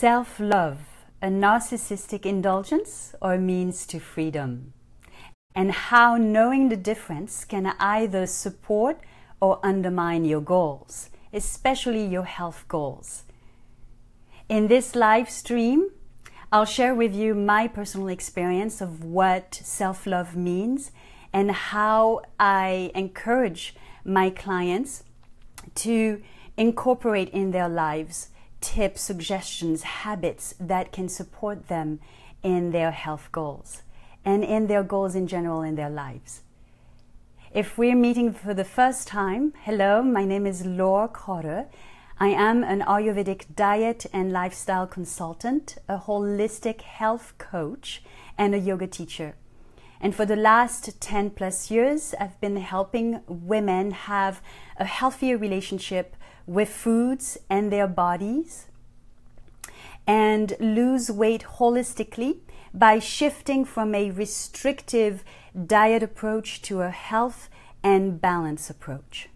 Self-love, a narcissistic indulgence or means to freedom, and how knowing the difference can either support or undermine your goals, especially your health goals. In this live stream, I'll share with you my personal experience of what self-love means and how I encourage my clients to incorporate in their lives tips, suggestions, habits that can support them in their health goals and in their goals in general in their lives. If we're meeting for the first time, hello, my name is Laure. I am an Ayurvedic diet and lifestyle consultant, a holistic health coach, and a yoga teacher. And for the last 10 plus years, I've been helping women have a healthier relationship with foods and their bodies and lose weight holistically by shifting from a restrictive diet approach to a health and balance approach.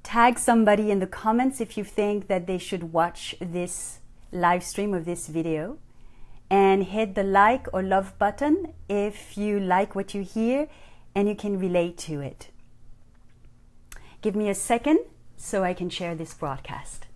Tag somebody in the comments if you think that they should watch this live stream of this video, and hit the like or love button if you like what you hear and you can relate to it. Give me a second so I can share this broadcast.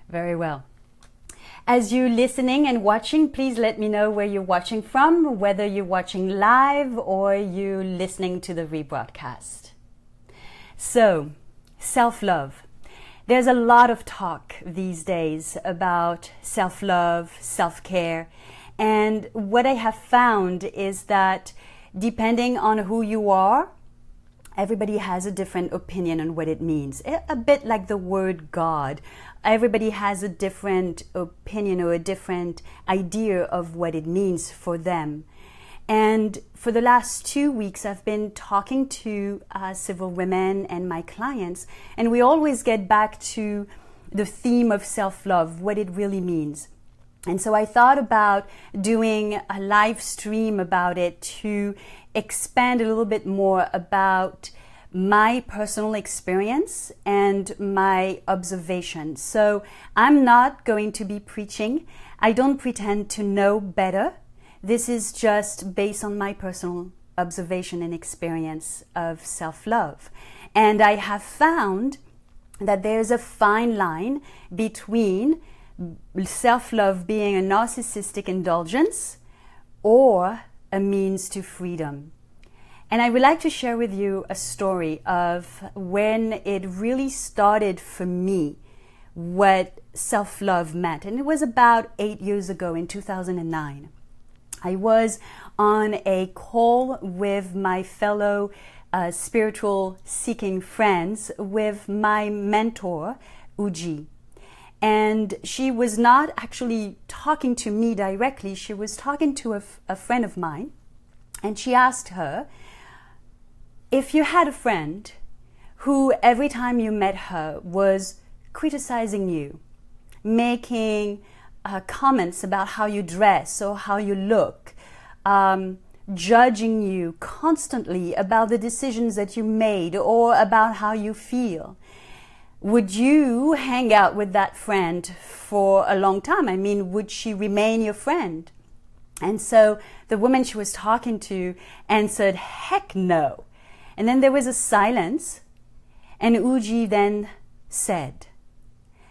Very well. As you're listening and watching, please let me know where you're watching from, whether you're watching live or you're listening to the rebroadcast. So, self-love. There's a lot of talk these days about self-love, self-care, and what I have found is that depending on who you are, everybody has a different opinion on what it means. A bit like the word God. Everybody has a different opinion or a different idea of what it means for them. And for the last 2 weeks, I've been talking to several women and my clients, and we always get back to the theme of self-love, what it really means. And so I thought about doing a live stream about it to expand a little bit more about my personal experience and my observation. So I'm not going to be preaching. I don't pretend to know better. This is just based on my personal observation and experience of self-love. And I have found that there's a fine line between self-love being a narcissistic indulgence or a means to freedom. And I would like to share with you a story of when it really started for me, what self-love meant. And it was about 8 years ago in 2009. I was on a call with my fellow spiritual seeking friends with my mentor, Uji. And she was not actually talking to me directly. She was talking to a friend of mine. And she asked her, if you had a friend who every time you met her was criticizing you, making comments about how you dress or how you look, judging you constantly about the decisions that you made or about how you feel, would you hang out with that friend for a long time? I mean, would she remain your friend? And so the woman she was talking to answered, heck no. And then there was a silence, and Uji then said,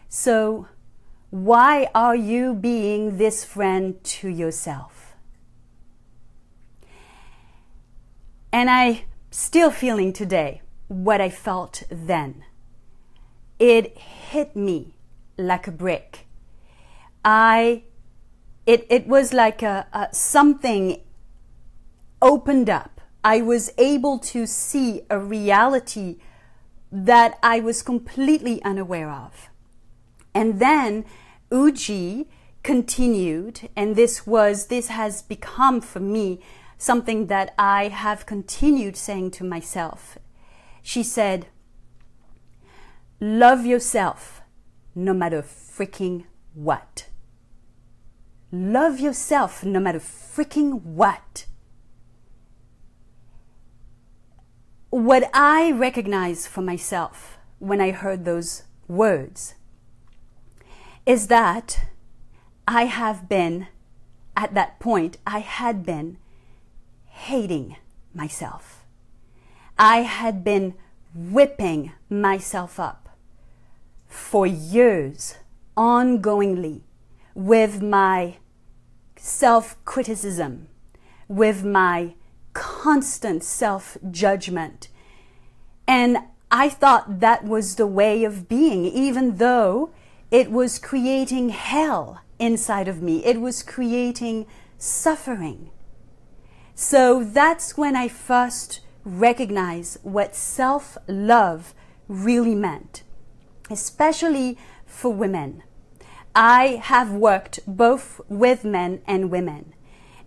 so why are you being this friend to yourself? And I'm still feeling today what I felt then. It hit me like a brick. It was like something opened up. I was able to see a reality that I was completely unaware of. And then Uji continued, and this has become for me something that I have continued saying to myself. She said, love yourself no matter freaking what. Love yourself no matter freaking what. What I recognize for myself when I heard those words is that I have been, at that point, I had been hating myself. I had been whipping myself up for years, ongoingly, with my self-criticism, with my constant self-judgment. And I thought that was the way of being, even though it was creating hell inside of me. It was creating suffering. So that's when I first recognized what self-love really meant, especially for women. I have worked both with men and women.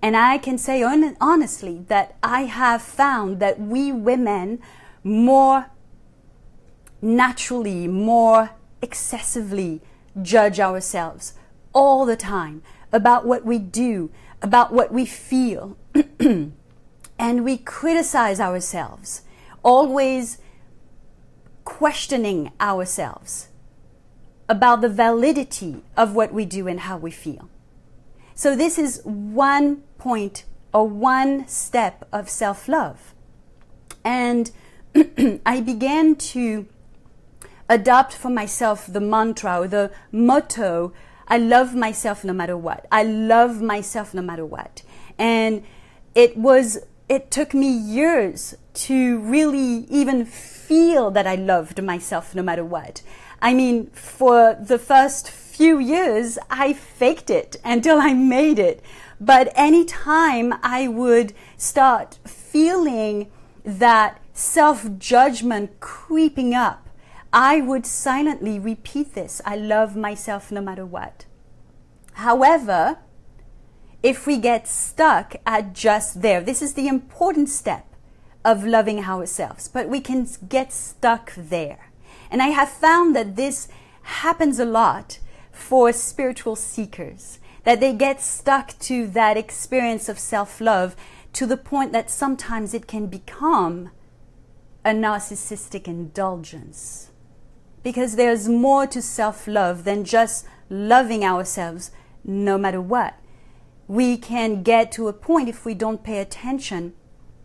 And I can say honestly that I have found that we women more naturally, more excessively judge ourselves all the time about what we do, about what we feel. And we criticize ourselves, always questioning ourselves about the validity of what we do and how we feel. So this is one point or one step of self-love. And I began to adopt for myself the mantra or the motto, I love myself no matter what. I love myself no matter what. And it took me years to really even feel that I loved myself no matter what. I mean, for the first few years, I faked it until I made it. But anytime I would start feeling that self-judgment creeping up, I would silently repeat this. I love myself no matter what. However, if we get stuck at just there, this is the important step of loving ourselves, but we can get stuck there. And I have found that this happens a lot for spiritual seekers, that they get stuck to that experience of self-love to the point that sometimes it can become a narcissistic indulgence. Because there's more to self-love than just loving ourselves no matter what. We can get to a point, if we don't pay attention,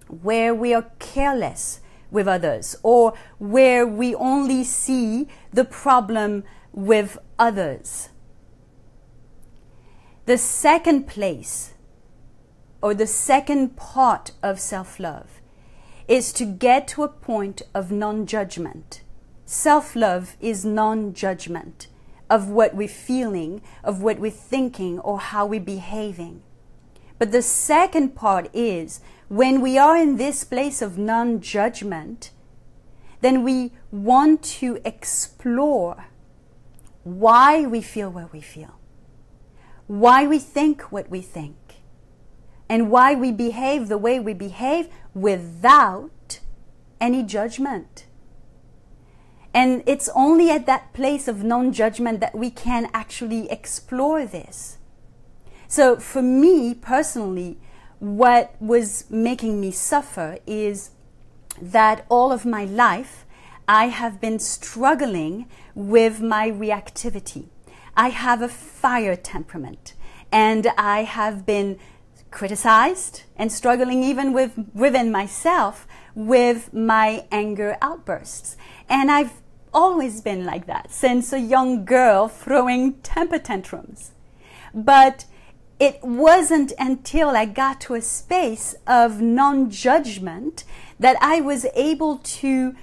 where we are careless with others, or where we only see the problem with others. The second place, or the second part of self-love, is to get to a point of non-judgment. Self-love is non-judgment of what we're feeling, of what we're thinking, or how we're behaving. But the second part is, when we are in this place of non-judgment, then we want to explore why we feel what we feel, why we think what we think, and why we behave the way we behave without any judgment. And it's only at that place of non-judgment that we can actually explore this. So for me personally, what was making me suffer is that all of my life I have been struggling with my reactivity. I have a fire temperament, and I have been criticized and struggling even within myself with my anger outbursts. And I've always been like that since a young girl, throwing temper tantrums. But it wasn't until I got to a space of non-judgment that I was able to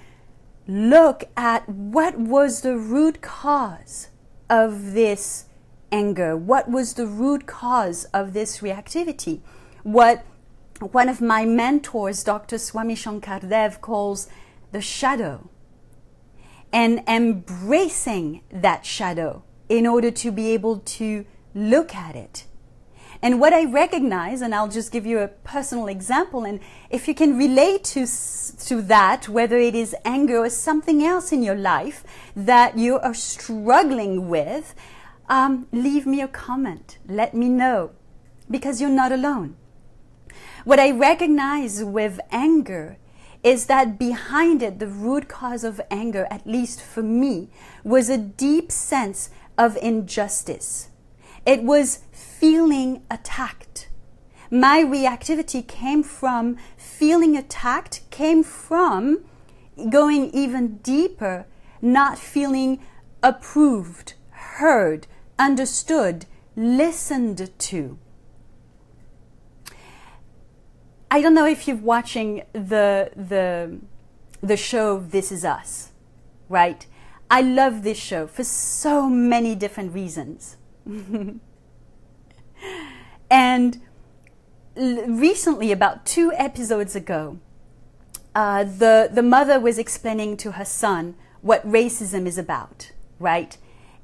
look at what was the root cause of this anger, what was the root cause of this reactivity. What one of my mentors, Dr. Swami Shankardev, calls the shadow. And embracing that shadow in order to be able to look at it. And what I recognize, and I'll just give you a personal example, and if you can relate to that, whether it is anger or something else in your life that you are struggling with, leave me a comment. Let me know, because you're not alone. What I recognize with anger is that behind it, the root cause of anger, at least for me, was a deep sense of injustice. It was feeling attacked. My reactivity came from feeling attacked, came from going even deeper, not feeling approved, heard, understood, listened to. I don't know if you're watching the show This Is Us, right? I love this show for so many different reasons. And recently, about 2 episodes ago, the mother was explaining to her son what racism is about, right?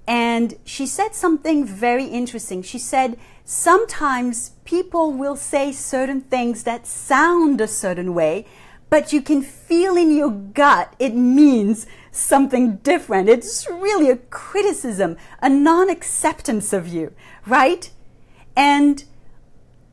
And she said something very interesting. She said, sometimes people will say certain things that sound a certain way, but you can feel in your gut it means something different. It's really a criticism, a non-acceptance of you, right? And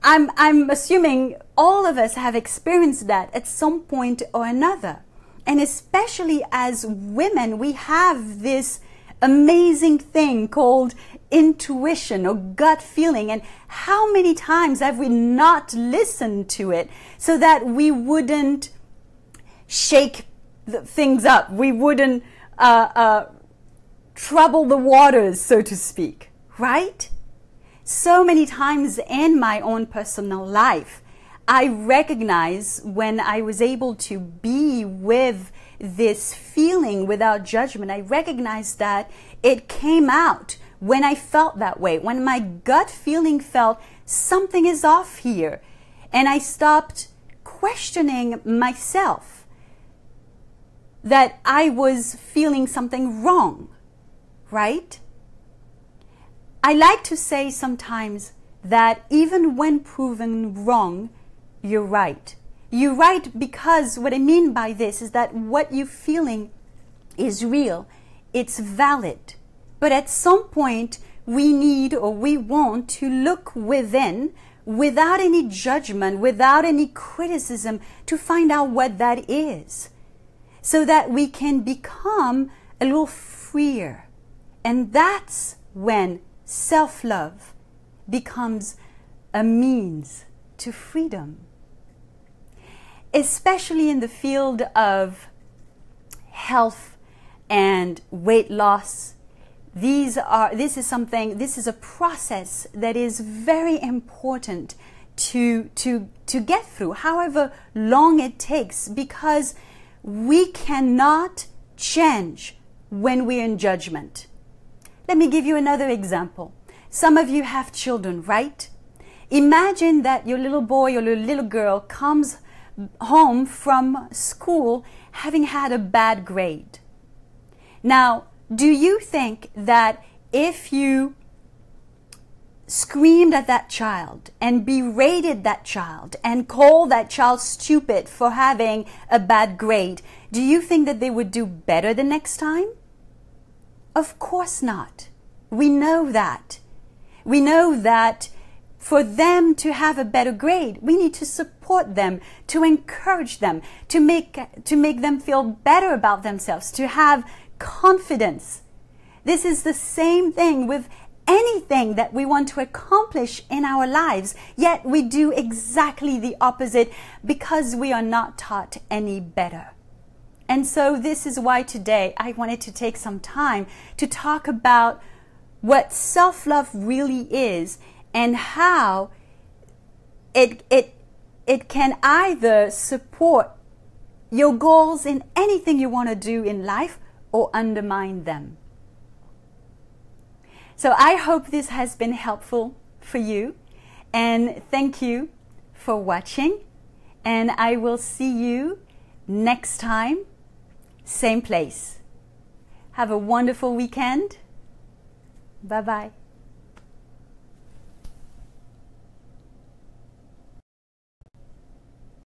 I'm assuming all of us have experienced that at some point or another. And especially as women, we have this amazing thing called intuition or gut feeling. And how many times have we not listened to it so that we wouldn't shake things up? We wouldn't trouble the waters, so to speak, right? So many times in my own personal life, I recognize when I was able to be with this feeling without judgment, I recognized that it came out when I felt that way, when my gut feeling felt something is off here. And I stopped questioning myself that I was feeling something wrong, right? I like to say sometimes that even when proven wrong, you're right. You're right because what I mean by this is that what you're feeling is real. It's valid. But at some point, we need or we want to look within without any judgment, without any criticism to find out what that is so that we can become a little freer. And that's when self-love becomes a means to freedom. Especially in the field of health and weight loss, this is a process that is very important to get through, however long it takes, because we cannot change when we're in judgment. Let me give you another example. Some of you have children, right? Imagine that your little boy or your little girl comes home from school having had a bad grade. Now, do you think that if you screamed at that child and berated that child and called that child stupid for having a bad grade, do you think that they would do better the next time? Of course not. We know that. We know that for them to have a better grade, we need to support them, to encourage them, to make them feel better about themselves, to have confidence. This is the same thing with anything that we want to accomplish in our lives, yet we do exactly the opposite because we are not taught any better. And so this is why today I wanted to take some time to talk about what self-love really is and how it can either support your goals in anything you want to do in life or undermine them. So I hope this has been helpful for you, and thank you for watching, and I will see you next time, same place. Have a wonderful weekend. Bye-bye.